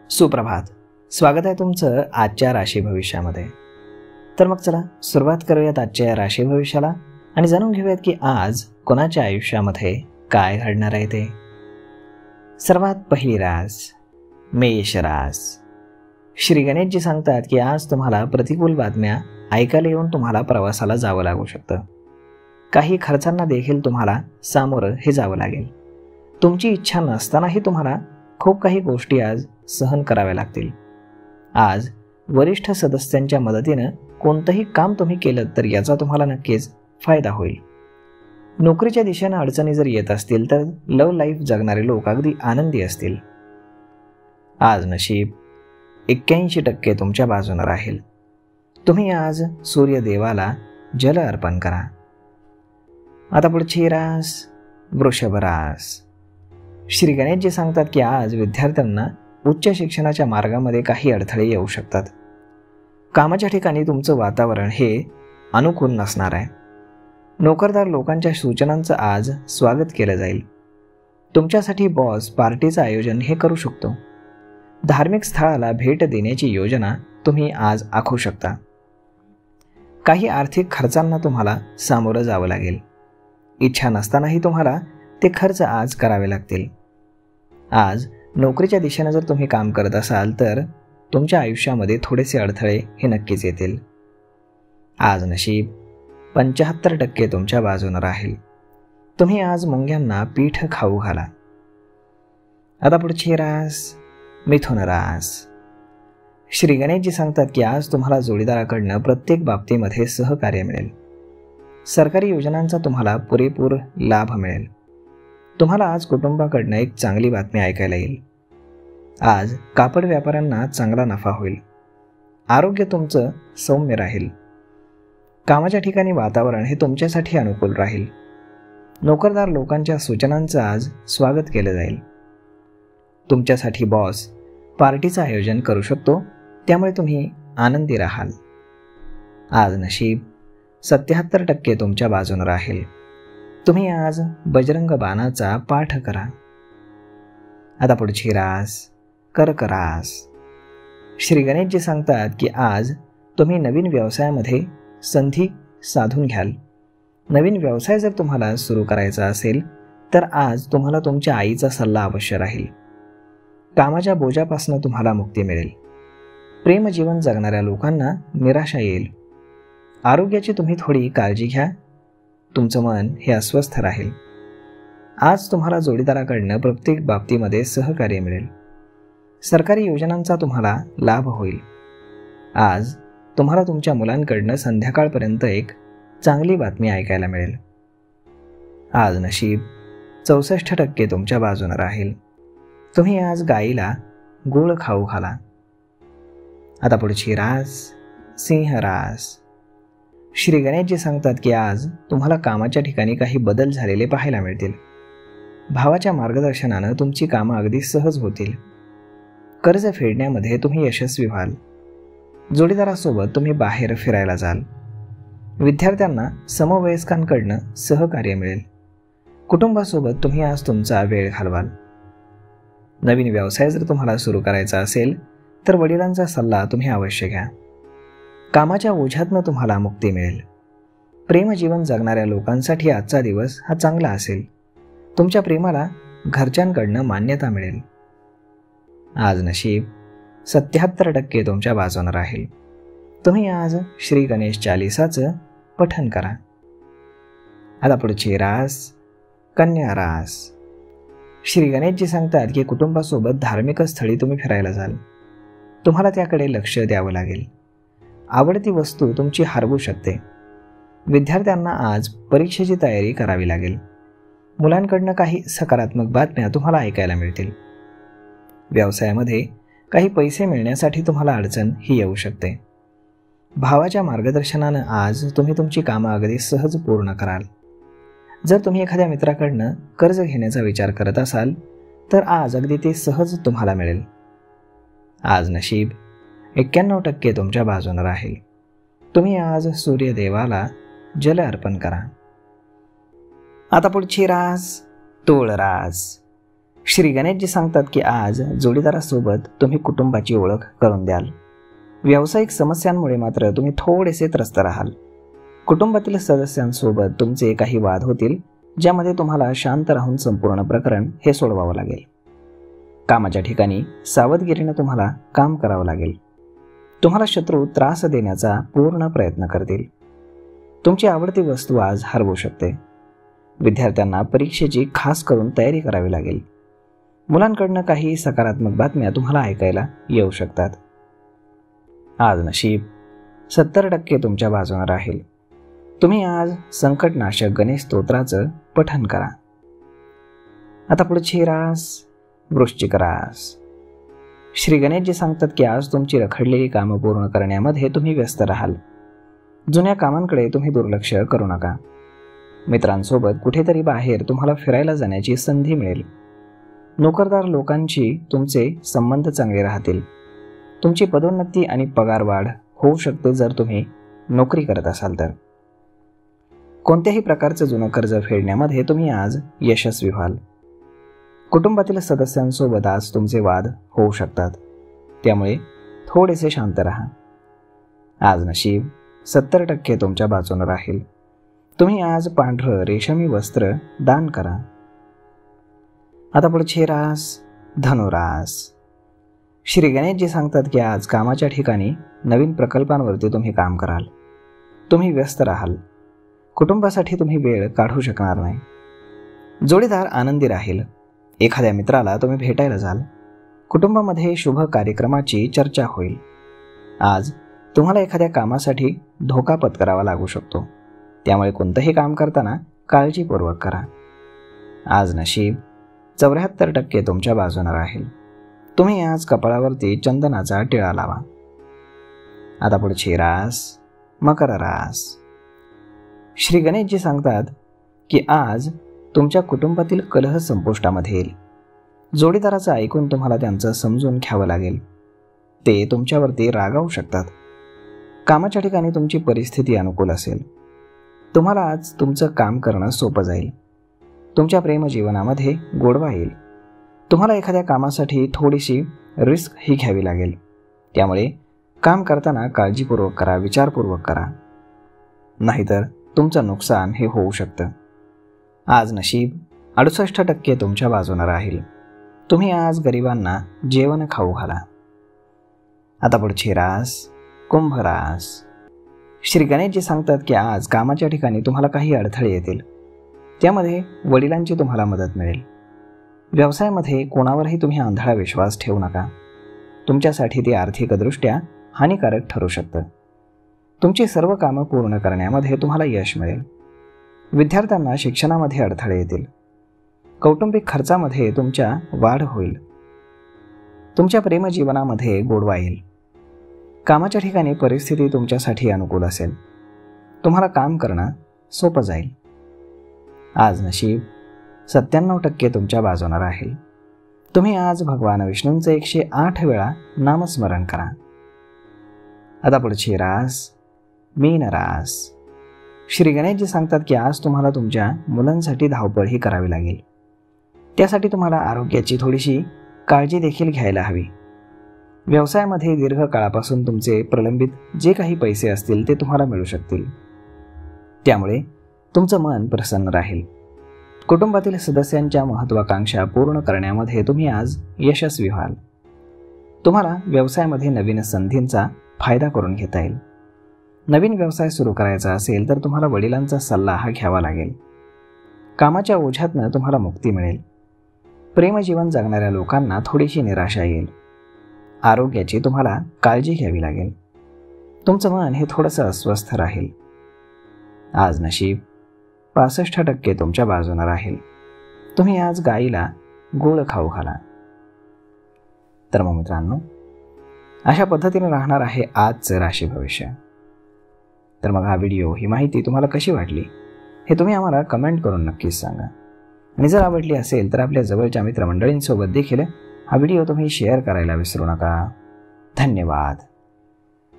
सुप्रभात. स्वागत आहे तुमचं आजच्या राशी भविष्यामध्ये. तर मग चला सुरुवात करूयात आजच्या राशी भविष्याला आणि जाणून घेऊयात की आज कोणाच्या आयुष्यामध्ये काय घडणार आहे ते. सर्वात पहिली रास मेष रास. श्री गणेशजी सांगतात की आज तुम्हाला प्रतिकूल बातम्या ऐकायला येऊन तुम्हाला प्रवासाला जावं लागू शकतं. काही खर्चांना देखील तुम्हाला सामोरं हे जावं लागेल. तुमची इच्छा नसतानाही तुम्हाला खूप काही गोष्टी आज सहन कराव्या लागतील. आज वरिष्ठ सदस्यांच्या मदतीनं कोणतंही काम तुम्ही केलं तर याचा तुम्हाला नक्कीच फायदा होईल. नोकरीच्या दिशेनं अडचणी जर येत असतील तर लव्ह लाईफ जगणारे लोक अगदी आनंदी असतील. आज नशीब 81% तुमच्या बाजूनं राहील. तुम्ही आज सूर्यदेवाला जल अर्पण करा. आता पुढची रास वृषभ रास. श्री गणेशजी सांगतात की आज विद्यार्थ्यांना उच्च शिक्षणाच्या मार्गामध्ये काही अडथळे येऊ शकतात. कामाच्या ठिकाणी तुमचं वातावरण हे अनुकूल नसणार आहे. नोकरदार लोकांच्या सूचनांचं आज स्वागत केलं जाईल. तुमच्यासाठी बॉस पार्टीचं आयोजन हे करू शकतो. धार्मिक स्थळाला भेट देण्याची योजना तुम्ही आज आखू शकता. काही आर्थिक खर्चांना तुम्हाला सामोरं जावं लागेल. इच्छा नसतानाही तुम्हाला ते खर्च आज करावे लागतील. आज नोकरीच्या दिशेनं जर तुम्ही काम करत असाल तर तुमच्या आयुष्यामध्ये थोडेसे अडथळे हे नक्कीच येतील. आज नशीब 75% तुमच्या बाजूनं राहील. तुम्ही आज मुंग्यांना पीठ खाऊ घाला. आता पुढची रास मिथुन रास. श्री गणेशजी सांगतात की आज तुम्हाला जोडीदाराकडनं प्रत्येक बाबतीमध्ये सहकार्य मिळेल. सरकारी योजनांचा तुम्हाला पुरेपूर लाभ मिळेल. तुम्हाला आज कुटुंबाकडनं एक चांगली बातमी ऐकायला येईल. आज कापड व्यापाऱ्यांना चांगला नफा होईल. आरोग्य तुमचं सौम्य राहील. कामाच्या ठिकाणी वातावरण हे तुमच्यासाठी अनुकूल राहील. नोकरदार लोकांच्या सूचनांचं आज स्वागत केलं जाईल. तुमच्यासाठी बॉस पार्टीचं आयोजन करू शकतो, त्यामुळे तुम्ही आनंदी राहाल. आज नशीब 77% तुमच्या बाजूनं राहील. तुम्ही आज बजरंग बाणाचा पाठ करा. आता पुढची रास कर्क रास. श्री गणेशजी सांगतात की आज तुम्ही नवीन व्यवसायामध्ये संधी साधून घ्याल. नवीन व्यवसाय जर तुम्हाला सुरू करायचा असेल तर आज तुम्हाला तुमच्या आईचा सल्ला अवश्य राहील. कामाच्या बोजापासून तुम्हाला मुक्ती मिळेल. प्रेमजीवन जगणाऱ्या लोकांना निराशा येईल. आरोग्याची तुम्ही थोडी काळजी घ्या. तुमचं मन हे अस्वस्थ राहील. आज तुम्हाला जोडीदाराकडनं प्रत्येक बाबतीमध्ये सहकार्य मिळेल. सरकारी योजनांचा तुम्हाला लाभ होईल. आज तुम्हाला तुमच्या मुलांकडनं संध्याकाळपर्यंत एक चांगली बातमी ऐकायला मिळेल. आज नशीब 64% तुमच्या बाजूनं राहील. तुम्ही आज गाईला गूळ खाऊ घाला. आता पुढची रास सिंह रास. श्री गणेशजी सांगतात की आज तुम्हाला कामाच्या ठिकाणी काही बदल झालेले पाहायला मिळतील. भावाच्या मार्गदर्शनानं तुमची कामं अगदी सहज होतील. कर्ज फेडण्यामध्ये तुम्ही यशस्वी व्हाल. जोडीदारासोबत तुम्ही बाहेर फिरायला जाल. विद्यार्थ्यांना समवयस्कांकडनं सहकार्य मिळेल. कुटुंबासोबत तुम्ही आज तुमचा वेळ घालवाल. नवीन व्यवसाय जर तुम्हाला सुरू करायचा असेल तर वडिलांचा सल्ला तुम्ही अवश्य घ्या. कामाच्या ओझ्यातनं तुम्हाला मुक्ती मिळेल. प्रेमजीवन जगणाऱ्या लोकांसाठी आजचा दिवस हा चांगला असेल. तुमच्या प्रेमाला घरच्यांकडनं मान्यता मिळेल. आज नशीब 77% तुमच्या बाजूनं राहील. तुम्ही आज श्री गणेश चालीसाचं पठण करा. आता पुढची रास कन्या रास. श्री गणेशजी सांगतात की कुटुंबासोबत धार्मिक स्थळी तुम्ही फिरायला जाल. तुम्हाला त्याकडे लक्ष द्यावं लागेल. आवडती वस्तू तुमची हरवू शकते. विद्यार्थ्यांना आज परीक्षेची तयारी करावी लागेल. मुलांकडनं काही सकारात्मक बातम्या तुम्हाला ऐकायला मिळतील. व्यवसायामध्ये काही पैसे मिळण्यासाठी तुम्हाला अडचण ही येऊ शकते. भावाच्या मार्गदर्शनानं आज तुम्ही तुमची कामं अगदी सहज पूर्ण कराल. जर तुम्ही एखाद्या मित्राकडनं कर्ज घेण्याचा विचार करत असाल तर आज अगदी ते सहज तुम्हाला मिळेल. आज नशीब 91% तुमच्या बाजूनं राहील. तुम्ही आज सूर्यदेवाला जल अर्पण करा. आता पुढची रास तुळ रास. श्री गणेशजी सांगतात की आज जोडीदारासोबत तुम्ही कुटुंबाची ओळख करून द्याल. व्यावसायिक समस्यांमुळे मात्र तुम्ही थोडेसे त्रस्त राहाल. कुटुंबातील सदस्यांसोबत तुमचे काही वाद होतील, ज्यामध्ये तुम्हाला शांत राहून संपूर्ण प्रकरण हे सोडवावं लागेल. कामाच्या ठिकाणी सावधगिरीने तुम्हाला काम करावं लागेल. तुम्हाला शत्रू त्रास देण्याचा पूर्ण प्रयत्न करतील. तुमची आवडती वस्तू आज हरवू शकते. विद्यार्थ्यांना परीक्षेची खास करून तयारी करावी लागेल. मुलांकडनं काही सकारात्मक बातम्या तुम्हाला ऐकायला येऊ शकतात. आज नशीब 70% तुमच्या बाजूने राहील. तुम्ही आज संकटनाशक गणेश स्तोत्राचं पठण करा. आता पुढची रास वृश्चिक रास. श्री गणेशजी सांगतात की आज तुमची रखडलेली कामं पूर्ण करण्यामध्ये तुम्ही व्यस्त राहाल. जुन्या कामांकडे तुम्ही दुर्लक्ष करू नका. मित्रांसोबत कुठेतरी बाहेर तुम्हाला फिरायला जाण्याची संधी मिळेल. नोकरदार लोकांशी तुमचे संबंध चांगले राहतील. तुमची पदोन्नती आणि पगारवाढ होऊ शकते जर तुम्ही नोकरी करत असाल तर. कोणत्याही प्रकारचं जुनं कर्ज फेडण्यामध्ये तुम्ही आज यशस्वी व्हाल. कुटुंबातील सदस्यांसोबत आज तुमचे वाद होऊ शकतात, त्यामुळे थोडेसे शांत राहा. आज नशीब 70% तुमच्या बाजूने राहील. तुम्ही आज पांढरं रेशमी वस्त्र दान करा. आता पुढची रास धनुरास. श्री गणेशजी सांगतात की आज कामाच्या ठिकाणी नवीन प्रकल्पांवरती तुम्ही काम कराल. तुम्ही व्यस्त राहाल. कुटुंबासाठी तुम्ही वेळ काढू शकणार नाही. जोडीदार आनंदी राहील. एखाद्या मित्राला तुम्ही भेटायला जाल. कुटुंबामध्ये शुभ कार्यक्रमाची चर्चा होईल. आज तुम्हाला एखाद्या कामासाठी धोका पत्करावा लागू शकतो, त्यामुळे कोणतंही काम करताना काळजीपूर्वक करा. आज नशीब 74% तुमच्या बाजूने राहील. तुम्ही आज कपाळावरती चंदनाचा टिळा लावा. आता पुढची रास मकर रास. श्री गणेशजी सांगतात की आज तुमच्या कुटुंबातील कलह संपुष्टामध्ये येईल. जोडीदाराचं ऐकून तुम्हाला त्यांचं समजून घ्यावं लागेल. ते तुमच्यावरती रागावू शकतात. कामाच्या ठिकाणी तुमची परिस्थिती अनुकूल असेल. तुम्हाला आज तुमचं काम करणं सोपं जाईल. तुमच्या प्रेमजीवनामध्ये गोडवा येईल. तुम्हाला एखाद्या कामासाठी थोडीशी रिस्क ही घ्यावी लागेल, त्यामुळे काम करताना काळजीपूर्वक करा, विचारपूर्वक करा, नाहीतर तुमचं नुकसान हे होऊ शकतं. आज नशीब 68% तुमच्या बाजूने राहील. तुम्ही आज गरिबांना जेवण खाऊ घाला. आता पुढची रास कुंभ रास. श्री गणेशजी सांगतात की आज कामाच्या ठिकाणी तुम्हाला काही अडथळे येतील. त्यामध्ये वडिलांची तुम्हाला मदत मिळेल. व्यवसायामध्ये कोणावरही तुम्ही आंधळा विश्वास ठेवू नका. तुमच्यासाठी ते आर्थिकदृष्ट्या हानिकारक ठरू शकतं. तुमची सर्व कामं पूर्ण करण्यामध्ये तुम्हाला यश मिळेल. विद्यार्थ्यांना शिक्षणामध्ये अडथळे येतील. कौटुंबिक खर्चामध्ये तुमच्या वाढ होईल. तुमच्या प्रेमजीवनामध्ये गोडवा येईल. कामाच्या ठिकाणी परिस्थिती तुमच्यासाठी अनुकूल असेल. तुम्हाला काम करणं सोपं जाईल. आज नशीब 97% तुमच्या बाजूने राहील. तुम्ही आज भगवान विष्णूंचे 108 वेळा नामस्मरण करा. आता पुढची रास मीन रास. श्री गणेशजी सांगतात की आज तुम्हाला तुमच्या मुलांसाठी धावपळ ही करावी लागेल. त्यासाठी तुम्हाला आरोग्याची थोडीशी काळजी देखील घ्यायला हवी. व्यवसायामध्ये दीर्घकाळापासून तुमचे प्रलंबित जे काही पैसे असतील ते तुम्हाला मिळू शकतील. त्यामुळे तुमचं मन प्रसन्न राहील. कुटुंबातील सदस्यांच्या महत्त्वाकांक्षा पूर्ण करण्यामध्ये तुम्ही आज यशस्वी व्हाल. तुम्हाला व्यवसायामध्ये नवीन संधींचा फायदा करून घेता येईल. नवीन व्यवसाय सुरू करायचा असेल तर तुम्हाला वडिलांचा सल्ला हा घ्यावा लागेल. कामाच्या ओझ्यातनं तुम्हाला मुक्ती मिळेल. प्रेमजीवन जगणाऱ्या लोकांना थोडीशी निराशा येईल. आरोग्याची तुम्हाला काळजी घ्यावी लागेल. तुमचं मन हे थोडंसं अस्वस्थ राहील. आज नशीब 65% तुमच्या बाजूने राहील. तुम्ही आज गाईला गोड खाऊ घाला. तर मग मित्रांनो, अशा पद्धतीने राहणार आहे आजचं राशी भविष्य. तर मग हा व्हिडिओ, ही माहिती तुम्हाला कशी वाटली हे तुम्ही आम्हाला कमेंट करून नक्कीच सांगा. आणि जर आवडली असेल तर आपल्या जवळच्या मित्रमंडळींसोबत देखील हा व्हिडिओ तुम्ही शेअर करायला विसरू नका. धन्यवाद.